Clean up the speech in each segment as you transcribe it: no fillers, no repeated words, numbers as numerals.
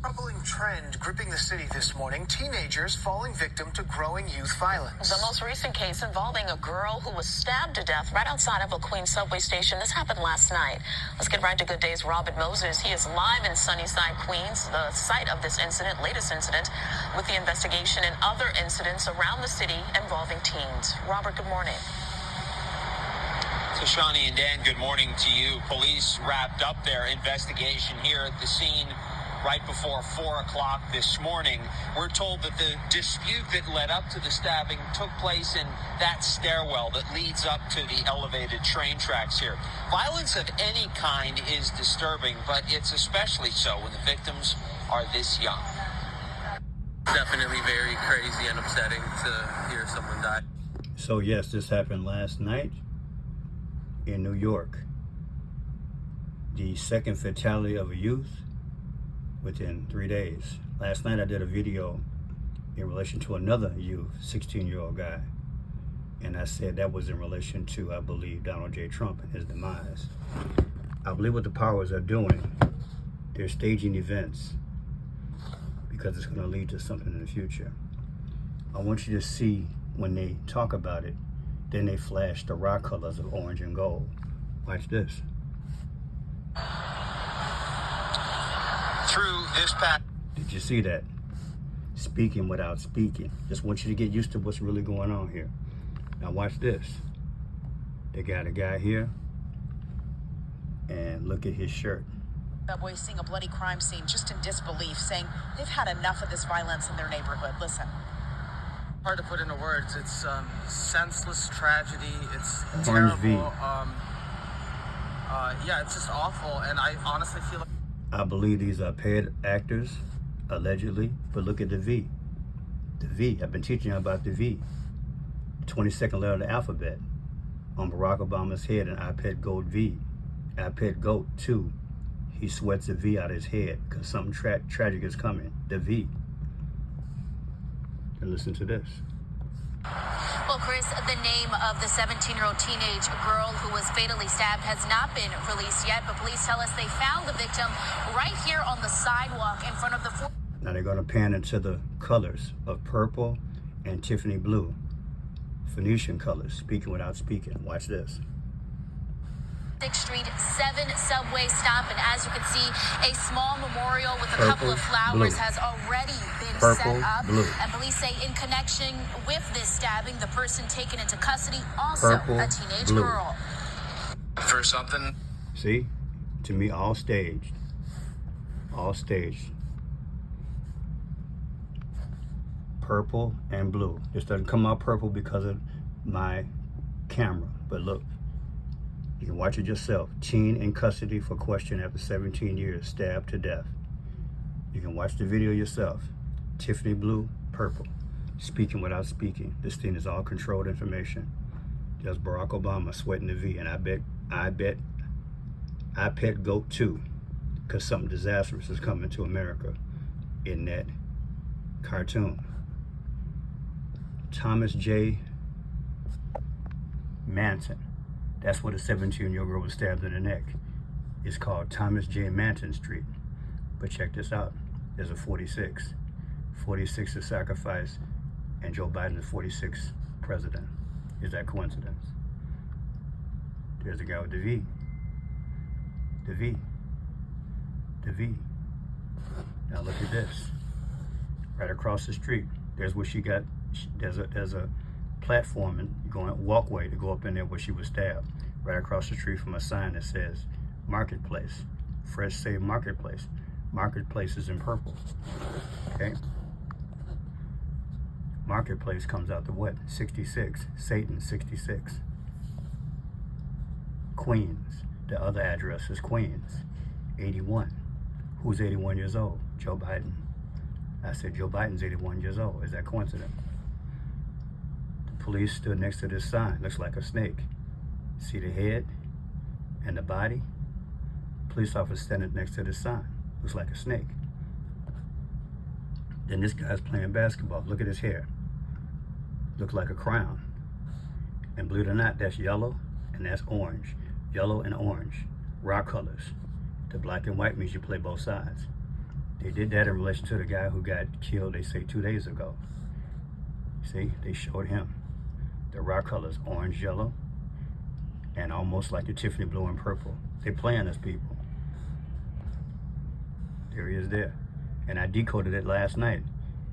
Troubling trend gripping the city this morning. Teenagers falling victim to growing youth violence. The most recent case involving a girl who was stabbed to death right outside of a Queens subway station. This happened last night. Let's get right to Good Day's Robert Moses. He is live in Sunnyside, Queens, the site of this latest incident, with the investigation and other incidents around the city involving teens. Robert, good morning. So Shawnee and Dan, good morning to you. Police wrapped up their investigation here at the scene right before 4 o'clock this morning. We're told that the dispute that led up to the stabbing took place in that stairwell that leads up to the elevated train tracks here. Violence of any kind is disturbing, but it's especially so when the victims are this young. Definitely very crazy and upsetting to hear someone die. So yes, this happened last night in New York. The second fatality of a youth within 3 days. Last night I did a video in relation to another youth, 16-year-old guy. And I said that was in relation to, I believe, Donald J. Trump and his demise. I believe what the powers are doing, they're staging events because it's gonna lead to something in the future. I want you to see when they talk about it, then they flash the raw colors of orange and gold. Watch this. Through this path. Did you see that? Speaking without speaking. Just want you to get used to what's really going on here. Now watch this. They got a guy here, and look at his shirt. Subway seeing a bloody crime scene just in disbelief, saying they've had enough of this violence in their neighborhood. Listen. Hard to put into words. It's senseless tragedy. It's Orange V. terrible. Yeah, it's just awful, and I honestly feel like I believe these are paid actors, allegedly, but look at the V. The V, I've been teaching you about the V. 22nd letter of the alphabet. On Barack Obama's head, an iPad Goat V. iPad Goat 2. He sweats a V out of his head because something tragic is coming. The V. And listen to this. Well, Chris, the name of the 17-year-old teenage girl who was fatally stabbed has not been released yet, but police tell us they found the victim right here on the sidewalk in front of the... Now they're going to pan into the colors of purple and Tiffany blue. Phoenician colors, speaking without speaking. Watch this. 6th Street 7 subway stop, and as you can see, a small memorial with a Purple, couple of flowers blue. has already been Purple, set up. blue. And police say in connection with this stabbing, the person taken into custody, also Purple, a teenage blue. girl. For something. See? To me, all staged. All staged. Purple and blue. This doesn't come out purple because of my camera, but look. You can watch it yourself. Teen in custody for question after 17 years, stabbed to death. You can watch the video yourself. Tiffany blue, purple. Speaking without speaking. This thing is all controlled information. There's Barack Obama sweating the V, and I bet Goat 2, because something disastrous is coming to America in that cartoon. Thomas J. Manton. That's where the 17-year-old girl was stabbed in the neck. It's called Thomas J. Manton Street. But check this out. There's a 46. 46 is sacrifice, and Joe Biden is 46th president. Is that coincidence? There's a guy with the V. The V. The V. Now look at this. Right across the street. There's where she got, there's a platform and walkway to go up in there where she was stabbed. Right across the street from a sign that says Marketplace. Fresh say Marketplace. Marketplace is in purple. Okay? Marketplace comes out to what? 66. Satan, 66. Queens. The other address is Queens. 81. Who's 81 years old? Joe Biden. I said Joe Biden's 81 years old. Is that coincidence? Police stood next to this sign. Looks like a snake. See the head and the body? Police officer standing next to this sign. Looks like a snake. Then this guy's playing basketball. Look at his hair. Looks like a crown. And believe it or not, that's yellow and that's orange. Yellow and orange. Raw colors. The black and white means you play both sides. They did that in relation to the guy who got killed, they say 2 days ago. See, they showed him. The rock colors, orange, yellow, and almost like the Tiffany blue and purple. They playing us, people. There he is there. And I decoded it last night.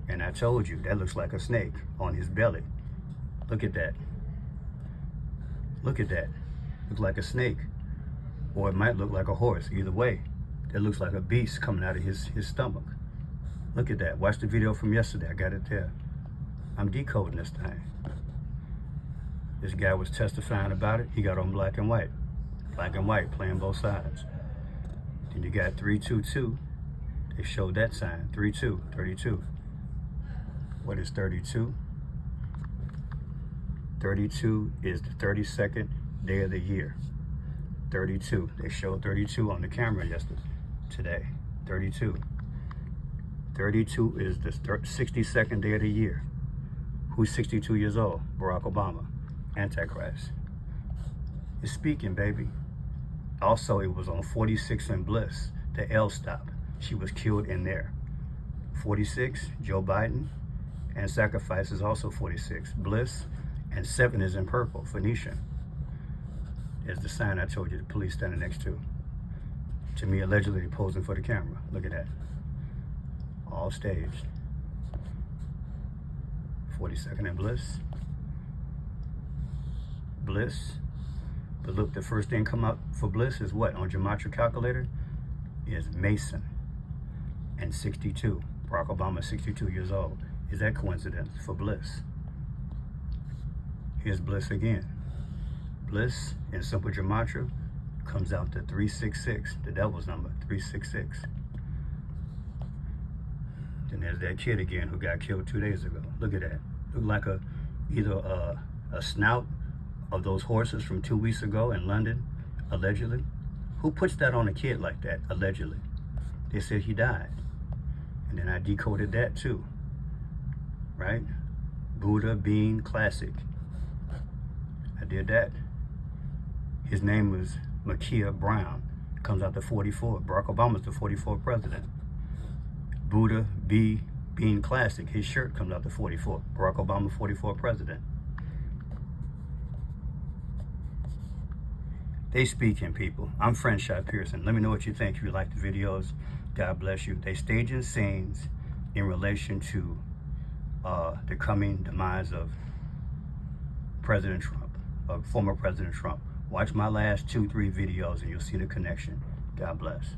And I told you, that looks like a snake on his belly. Look at that. Look at that. Looks like a snake. Or it might look like a horse. Either way, that looks like a beast coming out of his stomach. Look at that. Watch the video from yesterday. I got it there. I'm decoding this thing. This guy was testifying about it. He got on black and white. Black and white, playing both sides. Then you got 322. They showed that sign. 32, 32. What is 32? 32 is the 32nd day of the year. 32. They showed 32 on the camera today. 32. 32 is the 62nd day of the year. Who's 62 years old? Barack Obama. Antichrist. It's speaking, baby. Also, it was on 46 and Bliss, the L stop. She was killed in there. 46, Joe Biden, and Sacrifice is also 46. Bliss, and 7 is in purple, Phoenician. There's the sign I told you the police standing next to. To me, allegedly posing for the camera. Look at that. All staged. 42nd and Bliss. Bliss. But look, the first thing come up for Bliss is what? On gematria calculator is Mason and 62. Barack Obama, 62 years old. Is that coincidence for Bliss? Here's Bliss again. Bliss in simple gematria comes out to 366, the devil's number, 366. Then there's that kid again who got killed 2 days ago. Look at that. Look like either a snout of those horses from 2 weeks ago in London, allegedly. Who puts that on a kid like that, allegedly? They said he died. And then I decoded that too, right? Buddha Bean Classic. I did that. His name was Makia Brown. Comes out to 44. Barack Obama's the 44th president. Buddha Bean Classic. His shirt comes out to 44. Barack Obama, 44th president. They speaking, people. I'm Friendshot Pearson. Let me know what you think. If you like the videos, God bless you. They staging scenes in relation to the coming demise of President Trump, of former President Trump. Watch my last 2-3 videos and you'll see the connection. God bless.